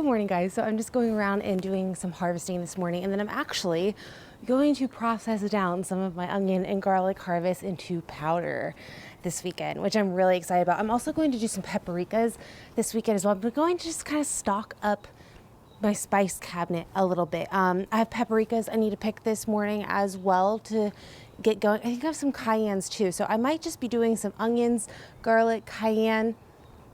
morning, guys. So I'm just going around and doing some harvesting this morning, and then I'm actually going to process down some of my onion and garlic harvest into powder this weekend, which I'm really excited about. I'm also going to do some paprikas this weekend as well. I'm going to just kind of stock up my spice cabinet a little bit. I have paprikas I need to pick this morning as well to get going. I think I have some cayennes too, so I might just be doing some onions, garlic, cayenne,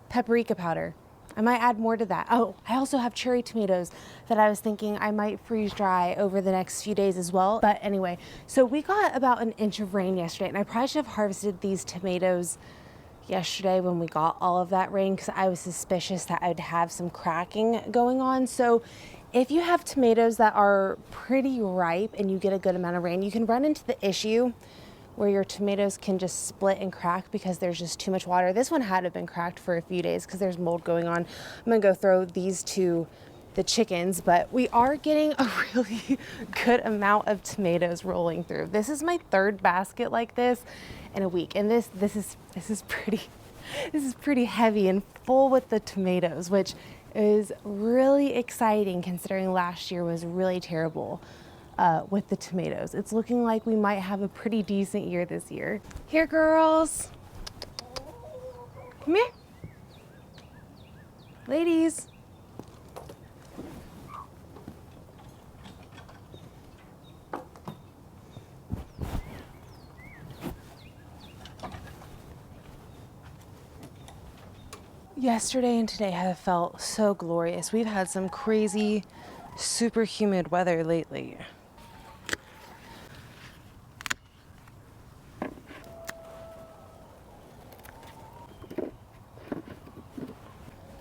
paprika powder. I might add more to that. Oh, I also have cherry tomatoes that I was thinking I might freeze dry over the next few days as well. But anyway, so we got about an inch of rain yesterday, and I probably should have harvested these tomatoes yesterday when we got all of that rain, because I was suspicious that I'd have some cracking going on. So if you have tomatoes that are pretty ripe and you get a good amount of rain, you can run into the issue where your tomatoes can just split and crack because there's just too much water. This one had to have been cracked for a few days because there's mold going on. I'm gonna go throw these to the chickens, but we are getting a really good amount of tomatoes rolling through. This is my third basket like this in a week, and this is pretty heavy and full with the tomatoes, which is really exciting considering last year was really terrible with the tomatoes. It's looking like we might have a pretty decent year this year. Here, girls. Come here. Ladies. Yesterday and today have felt so glorious. We've had some crazy, super humid weather lately.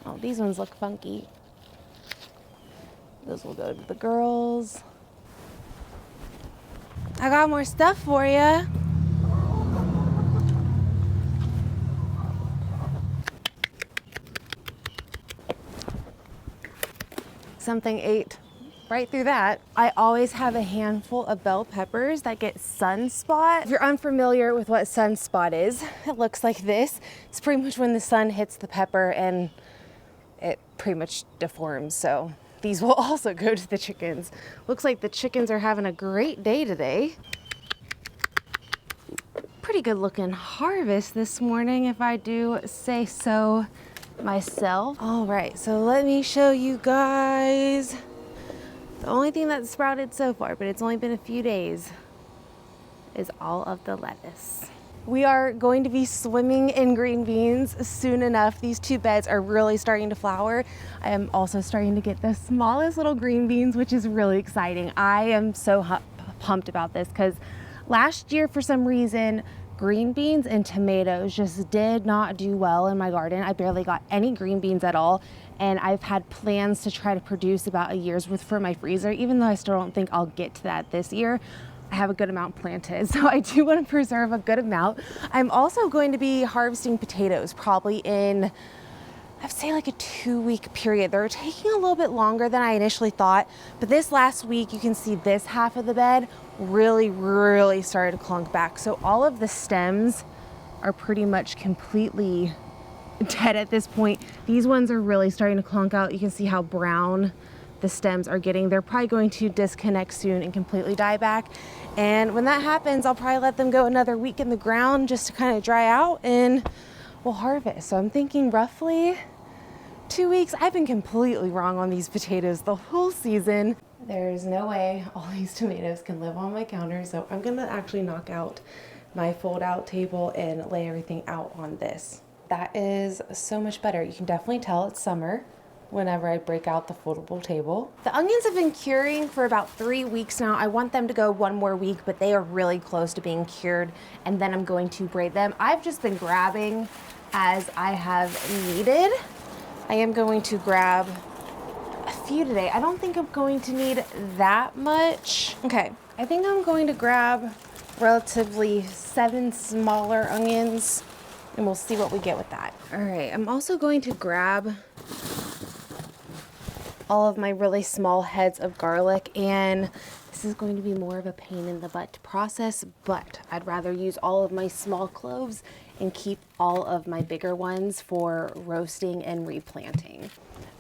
Oh, these ones look funky. Those will go to the girls. I got more stuff for you. Something ate right through that. I always have a handful of bell peppers that get sunspot. If you're unfamiliar with what sunspot is, it looks like this. It's pretty much when the sun hits the pepper and it pretty much deforms. So these will also go to the chickens. Looks like the chickens are having a great day today. Pretty good looking harvest this morning, if I do say so myself. All right, so let me show you guys the only thing that's sprouted so far, but it's only been a few days, is all of the lettuce. We are going to be swimming in green beans soon enough. These two beds are really starting to flower. I am also starting to get the smallest little green beans, which is really exciting. I am so pumped about this because last year, for some reason, green beans and tomatoes just did not do well in my garden. I barely got any green beans at all. And I've had plans to try to produce about a year's worth for my freezer, even though I still don't think I'll get to that this year. I have a good amount planted, so I do want to preserve a good amount. I'm also going to be harvesting potatoes probably in, I'd say like a 2-week period. They're taking a little bit longer than I initially thought, but this last week, you can see this half of the bed really started to clunk back. So all of the stems are pretty much completely dead at this point. These ones are really starting to clunk out. You can see how brown the stems are getting. They're probably going to disconnect soon and completely die back. And when that happens, I'll probably let them go another week in the ground just to kind of dry out, and we'll harvest. So I'm thinking roughly 2 weeks. I've been completely wrong on these potatoes the whole season. There's no way all these tomatoes can live on my counter, so I'm gonna actually knock out my fold out table and lay everything out on this. That is so much better. You can definitely tell it's summer whenever I break out the foldable table. The onions have been curing for about 3 weeks now. I want them to go 1 more week, but they are really close to being cured, and then I'm going to braid them. I've just been grabbing as I have needed. I am going to grab a few today. I don't think I'm going to need that much. Okay, I think I'm going to grab relatively 7 smaller onions, and we'll see what we get with that. All right, I'm also going to grab all of my really small heads of garlic, and this is going to be more of a pain in the butt to process, but I'd rather use all of my small cloves and keep all of my bigger ones for roasting and replanting.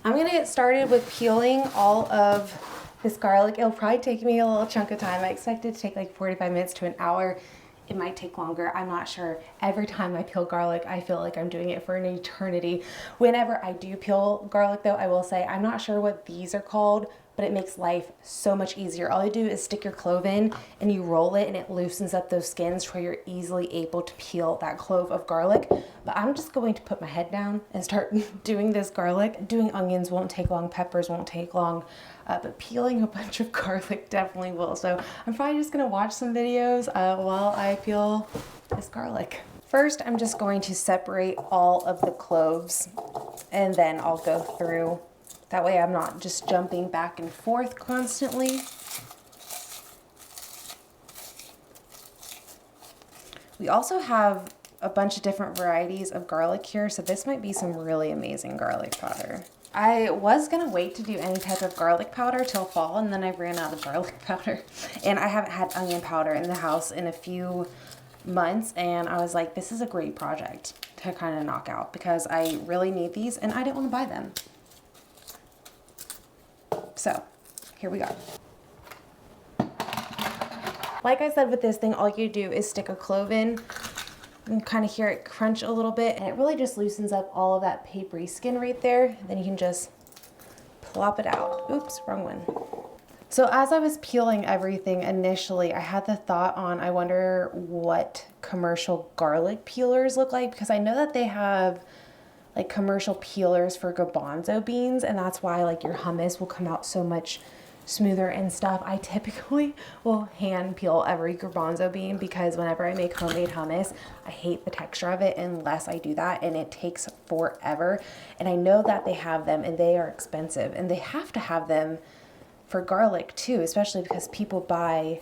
I'm gonna get started with peeling all of this garlic. It'll probably take me a little chunk of time. I expect it to take like 45 minutes to an hour. It might take longer, I'm not sure. Every time I peel garlic, I feel like I'm doing it for an eternity. Whenever I do peel garlic though, I will say, I'm not sure what these are called, but it makes life so much easier. All you do is stick your clove in and you roll it and it loosens up those skins where you're easily able to peel that clove of garlic. But I'm just going to put my head down and start doing this garlic. Doing onions won't take long, peppers won't take long, but peeling a bunch of garlic definitely will. So I'm probably just gonna watch some videos while I peel this garlic. First, I'm just going to separate all of the cloves and then I'll go through. That way I'm not just jumping back and forth constantly. We also have a bunch of different varieties of garlic here, so this might be some really amazing garlic powder. I was gonna wait to do any type of garlic powder till fall, and then I ran out of garlic powder. And I haven't had onion powder in the house in a few months, and I was like, this is a great project to kind of knock out because I really need these and I didn't want to buy them. So here we go. Like I said with this thing, all you do is stick a clove in and kind of hear it crunch a little bit, and it really just loosens up all of that papery skin right there. Then you can just plop it out. Oops, wrong one. So as I was peeling everything initially, I had the thought on, I wonder what commercial garlic peelers look like, because I know that they have like commercial peelers for garbanzo beans, and that's why like your hummus will come out so much smoother and stuff. I typically will hand peel every garbanzo bean because whenever I make homemade hummus, I hate the texture of it unless I do that, and it takes forever. And I know that they have them and they are expensive, and they have to have them for garlic too, especially because people buy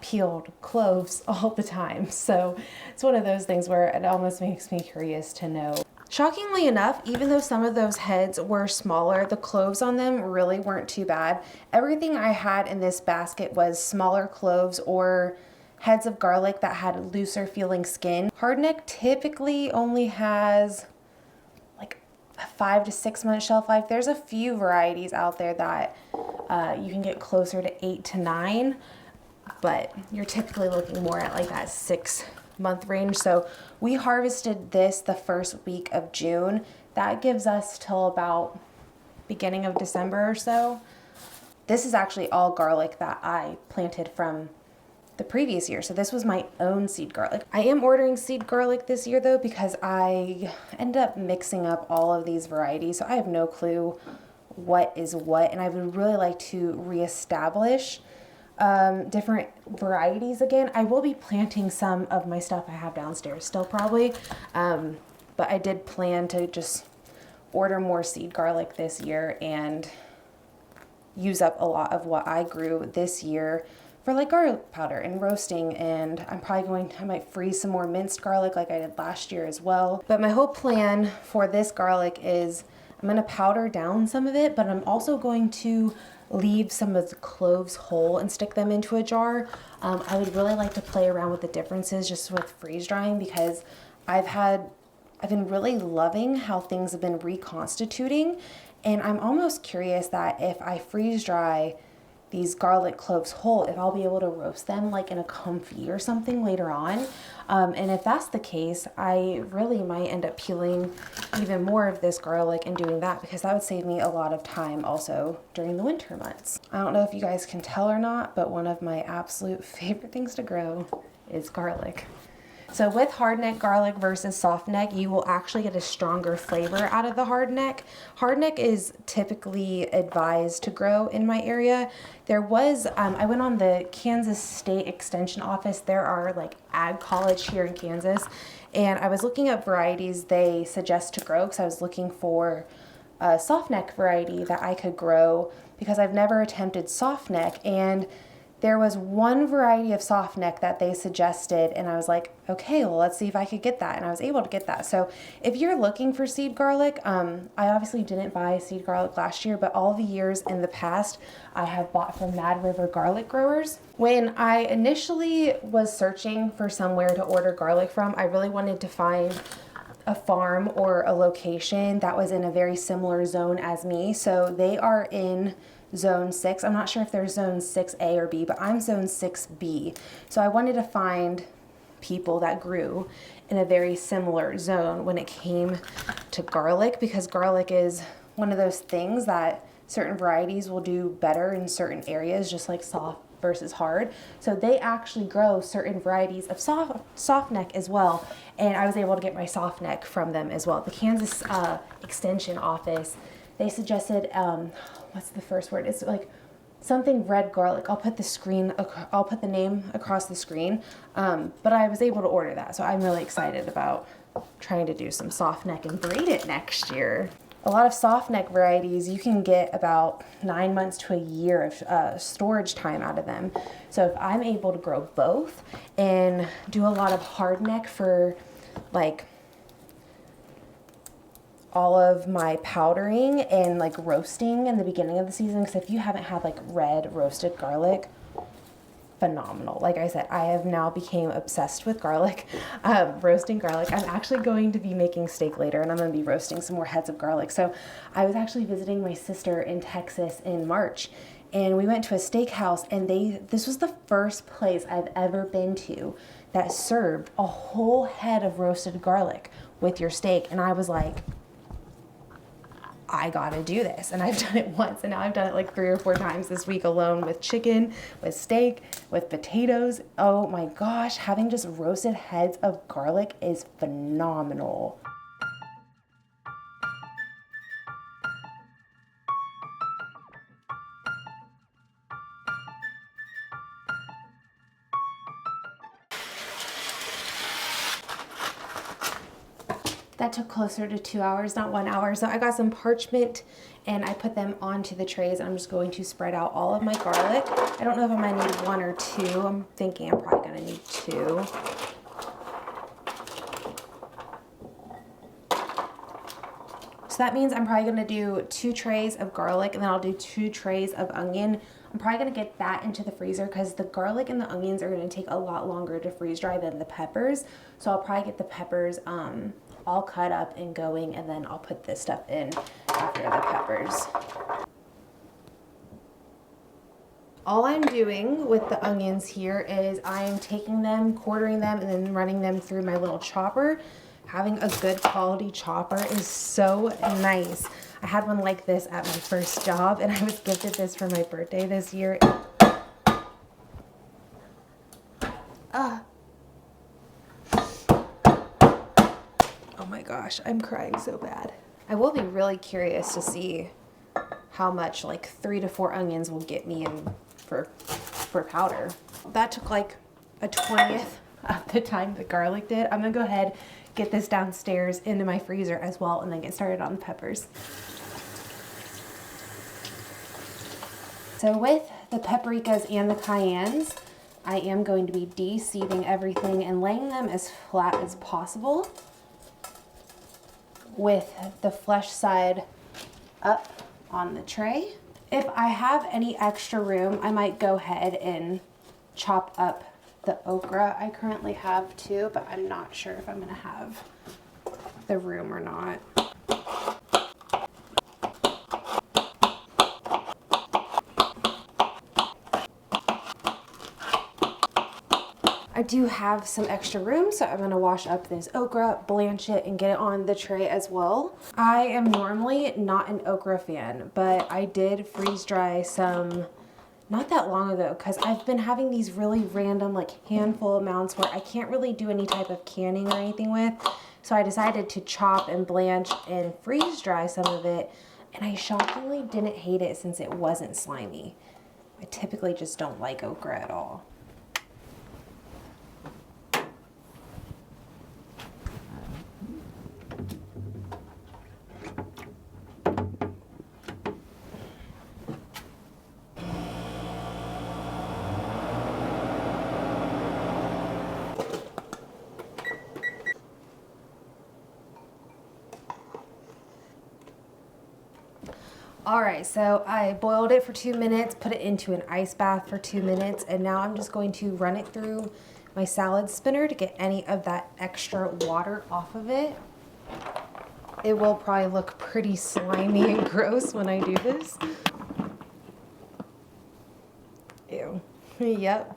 peeled cloves all the time. So it's one of those things where it almost makes me curious to know. Shockingly enough, even though some of those heads were smaller, the cloves on them really weren't too bad. Everything I had in this basket was smaller cloves or heads of garlic that had looser feeling skin. Hardneck typically only has like a 5 to 6 month shelf life. There's a few varieties out there that you can get closer to 8 to 9, but you're typically looking more at like that 6-month range. So we harvested this the first week of June. That gives us till about beginning of December or so. This is actually all garlic that I planted from the previous year. So this was my own seed garlic. I am ordering seed garlic this year though, because I end up mixing up all of these varieties. So I have no clue what is what, and I would really like to reestablish different varieties again. I will be planting some of my stuff I have downstairs still probably, but I did plan to just order more seed garlic this year and use up a lot of what I grew this year for like garlic powder and roasting. And I might freeze some more minced garlic like I did last year as well. But my whole plan for this garlic is I'm gonna powder down some of it, but I'm also going to leave some of the cloves whole and stick them into a jar. I would really like to play around with the differences just with freeze drying, because I've been really loving how things have been reconstituting, and I'm almost curious that if I freeze dry these garlic cloves whole, if I'll be able to roast them like in a confit or something later on. And if that's the case, I really might end up peeling even more of this garlic and doing that, because that would save me a lot of time also during the winter months. I don't know if you guys can tell or not, but one of my absolute favorite things to grow is garlic. So with hardneck garlic versus soft neck, you will actually get a stronger flavor out of the hardneck. Hardneck is typically advised to grow in my area. There was, I went on the Kansas State Extension Office. There are like ag college here in Kansas, and I was looking at varieties they suggest to grow because I was looking for a soft neck variety that I could grow because I've never attempted soft neck. And there was one variety of soft neck that they suggested, and I was like, okay, well, let's see if I could get that. And I was able to get that. So if you're looking for seed garlic, I obviously didn't buy seed garlic last year, but all the years in the past, I have bought from Mad River Garlic Growers. When I initially was searching for somewhere to order garlic from, I really wanted to find a farm or a location that was in a very similar zone as me. So they are in zone 6. I'm not sure if they're zone 6A or B, but I'm zone 6B. So I wanted to find people that grew in a very similar zone when it came to garlic, because garlic is one of those things that certain varieties will do better in certain areas, just like soft versus hard. So they actually grow certain varieties of soft neck as well. And I was able to get my soft neck from them as well. The Kansas Extension Office, they suggested, what's the first word? It's like something red garlic. I'll put the name across the screen. But I was able to order that. So I'm really excited about trying to do some soft neck and braid it next year. A lot of soft neck varieties, you can get about 9 months to a year of storage time out of them. So if I'm able to grow both and do a lot of hard neck for like all of my powdering and like roasting in the beginning of the season, because if you haven't had like red roasted garlic, phenomenal. Like I said, I have now became obsessed with garlic, roasting garlic. I'm actually going to be making steak later, and I'm going to be roasting some more heads of garlic. So I was actually visiting my sister in Texas in March, and we went to a steakhouse, and this was the first place I've ever been to that served a whole head of roasted garlic with your steak. And I was like, I gotta do this. And I've done it once, and now I've done it like 3 or 4 times this week alone, with chicken, with steak, with potatoes. Oh my gosh, having just roasted heads of garlic is phenomenal. That took closer to 2 hours, not 1 hour. So I got some parchment and I put them onto the trays. I'm just going to spread out all of my garlic. I don't know if I'm gonna need 1 or 2. I'm thinking I'm probably gonna need 2. So that means I'm probably gonna do 2 trays of garlic, and then I'll do 2 trays of onion. I'm probably gonna get that into the freezer because the garlic and the onions are gonna take a lot longer to freeze dry than the peppers. So I'll probably get the peppers all cut up and going, and then I'll put this stuff in after the peppers. All I'm doing with the onions here is I'm taking them, quartering them, and then running them through my little chopper. Having a good quality chopper is so nice. I had one like this at my first job, and I was gifted this for my birthday this year. Oh my gosh, I'm crying so bad. I will be really curious to see how much like 3 to 4 onions will get me in for powder. That took like a 20th of the time the garlic did. I'm gonna go ahead, get this downstairs into my freezer as well, and then get started on the peppers. So with the paprikas and the cayennes, I am going to be de-seeding everything and laying them as flat as possible, with the flesh side up on the tray. If I have any extra room, I might go ahead and chop up the okra I currently have too, but I'm not sure if I'm gonna have the room or not. I do have some extra room, so I'm gonna wash up this okra, blanch it, and get it on the tray as well. I am normally not an okra fan, but I did freeze dry some not that long ago, because I've been having these really random like handful amounts where I can't really do any type of canning or anything with. So I decided to chop and blanch and freeze dry some of it, and I shockingly didn't hate it since it wasn't slimy. I typically just don't like okra at all. All right, so I boiled it for 2 minutes, put it into an ice bath for 2 minutes, and now I'm just going to run it through my salad spinner to get any of that extra water off of it. It will probably look pretty slimy and gross when I do this. Ew. Yep.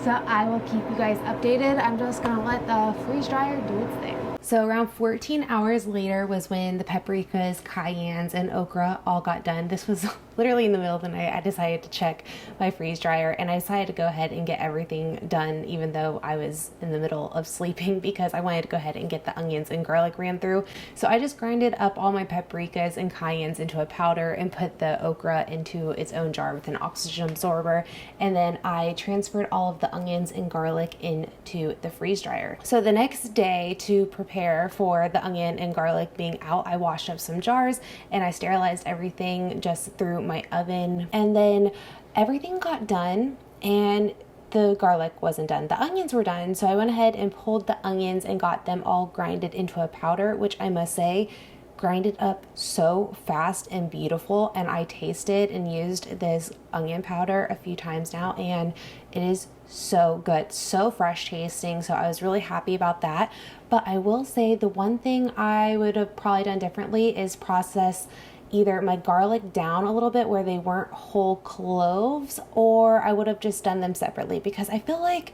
So I will keep you guys updated. I'm just gonna let the freeze dryer do its thing. So around 14 hours later was when the paprikas, cayennes, and okra all got done. This was literally in the middle of the night. I decided to check my freeze dryer and I decided to go ahead and get everything done even though I was in the middle of sleeping because I wanted to go ahead and get the onions and garlic ran through. So I just grinded up all my paprikas and cayennes into a powder and put the okra into its own jar with an oxygen absorber. And then I transferred all of the onions and garlic into the freeze dryer. So the next day, to prepare for the onion and garlic being out, I washed up some jars and I sterilized everything just through my oven. And then everything got done and the garlic wasn't done. The onions were done, so I went ahead and pulled the onions and got them all grinded into a powder, which I must say grinded up so fast and beautiful. And I tasted and used this onion powder a few times now and it is so good, so fresh tasting. So I was really happy about that. But I will say the one thing I would have probably done differently is process either my garlic down a little bit where they weren't whole cloves, or I would have just done them separately because I feel like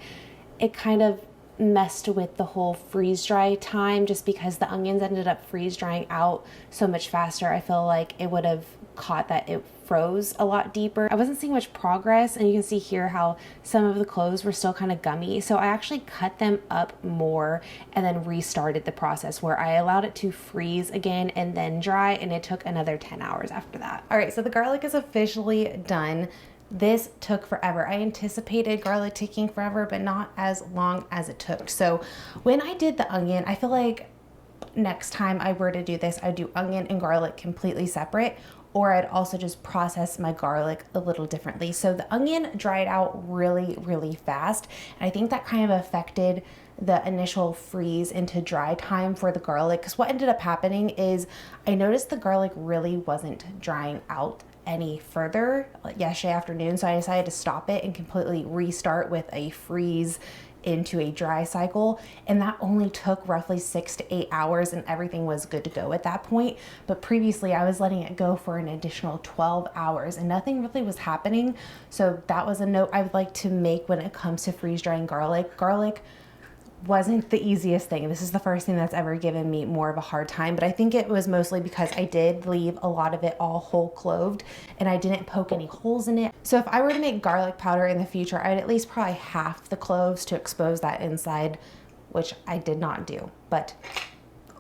it kind of messed with the whole freeze dry time just because the onions ended up freeze drying out so much faster. I feel like it would have caught that it froze a lot deeper. I wasn't seeing much progress, and you can see here how some of the cloves were still kind of gummy. So I actually cut them up more and then restarted the process where I allowed it to freeze again and then dry, and it took another 10 hours after that. All right, so the garlic is officially done. This took forever. I anticipated garlic taking forever, but not as long as it took. So when I did the onion, I feel like next time I were to do this, I'd do onion and garlic completely separate, or I'd also just process my garlic a little differently. So the onion dried out really, really fast. And I think that kind of affected the initial freeze into dry time for the garlic. Because what ended up happening is I noticed the garlic really wasn't drying out any further yesterday afternoon. So I decided to stop it and completely restart with a freeze into a dry cycle, and that only took roughly 6 to 8 hours and everything was good to go at that point. But previously I was letting it go for an additional 12 hours and nothing really was happening. So that was a note I would like to make when it comes to freeze drying garlic. Garlic wasn't the easiest thing. This is the first thing that's ever given me more of a hard time, but I think it was mostly because I did leave a lot of it all whole cloved and I didn't poke any holes in it. So if I were to make garlic powder in the future, I'd at least probably half the cloves to expose that inside, which I did not do, but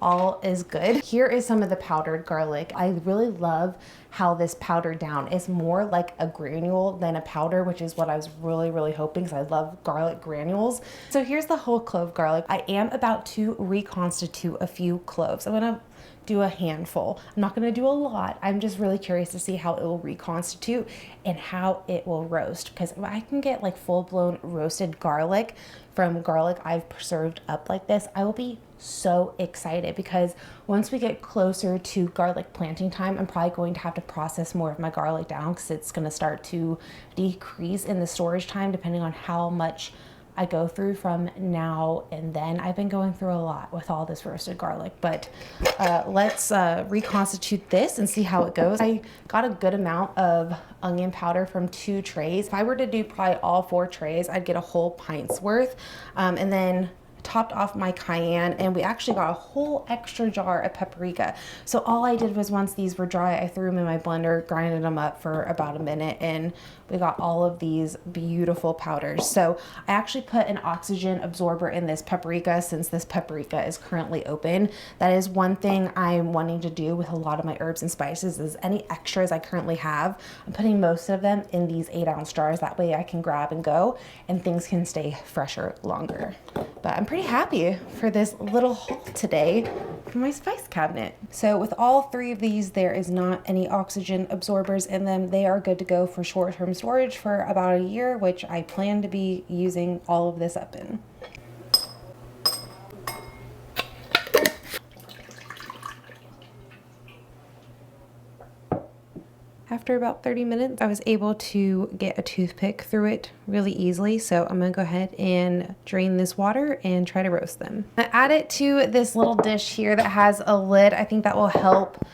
all is good. Here is some of the powdered garlic. I really love how this powdered down is more like a granule than a powder, which is what I was really hoping because I love garlic granules. So here's the whole clove garlic. I am about to reconstitute a few cloves. I'm gonna do a handful. I'm not gonna do a lot. I'm just really curious to see how it will reconstitute and how it will roast, because if I can get like full-blown roasted garlic from garlic I've preserved up like this, I will be so excited, because once we get closer to garlic planting time, I'm probably going to have to process more of my garlic down because it's going to start to decrease in the storage time depending on how much I go through from now and then. I've been going through a lot with all this roasted garlic, but let's reconstitute this and see how it goes. I got a good amount of onion powder from 2 trays. If I were to do probably all 4 trays, I'd get a whole pint's worth. And then topped off my cayenne, and we actually got a whole extra jar of paprika. So all I did was, once these were dry, I threw them in my blender, grinded them up for about a minute, and we got all of these beautiful powders. So I actually put an oxygen absorber in this paprika since this paprika is currently open. That is one thing I'm wanting to do with a lot of my herbs and spices, is any extras I currently have, I'm putting most of them in these 8-ounce jars. That way I can grab and go and things can stay fresher longer. But I'm pretty happy for this little haul today for my spice cabinet. So with all 3 of these, there is not any oxygen absorbers in them. They are good to go for short-term storage for about a year, which I plan to be using all of this up in. After about 30 minutes, I was able to get a toothpick through it really easily. So I'm gonna go ahead and drain this water and try to roast them. I add it to this little dish here that has a lid. I think that will help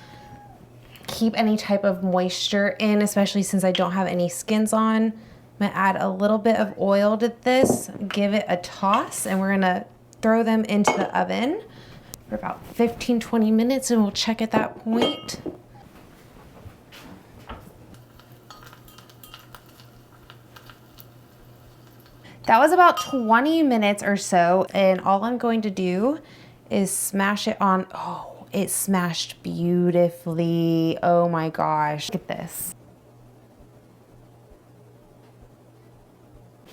keep any type of moisture in, especially since I don't have any skins on. I'm gonna add a little bit of oil to this, give it a toss, and we're gonna throw them into the oven for about 15-20 minutes, and we'll check at that point. That was about 20 minutes or so, and all I'm going to do is smash it on. Oh, it smashed beautifully. Oh my gosh, look at this.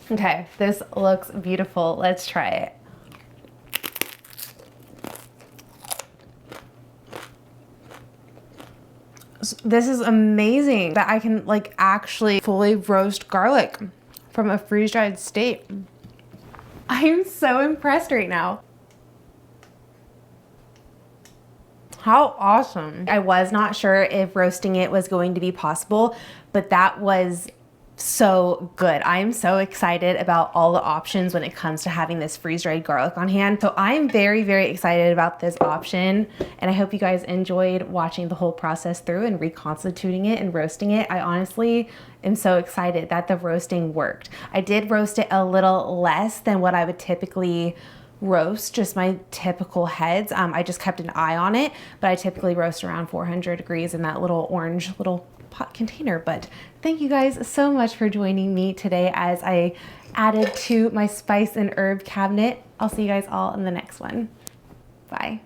Okay, this looks beautiful. Let's try it. This is amazing that I can like actually fully roast garlic from a freeze-dried state. I am so impressed right now. How awesome. I was not sure if roasting it was going to be possible, but that was so good. I am so excited about all the options when it comes to having this freeze-dried garlic on hand. So I'm very, very excited about this option, and I hope you guys enjoyed watching the whole process through and reconstituting it and roasting it. I honestly am so excited that the roasting worked. I did roast it a little less than what I would typically roast, just my typical heads. I just kept an eye on it, but I typically roast around 400 degrees in that little orange little pot container. But thank you guys so much for joining me today as I added to my spice and herb cabinet. I'll see you guys all in the next one. Bye.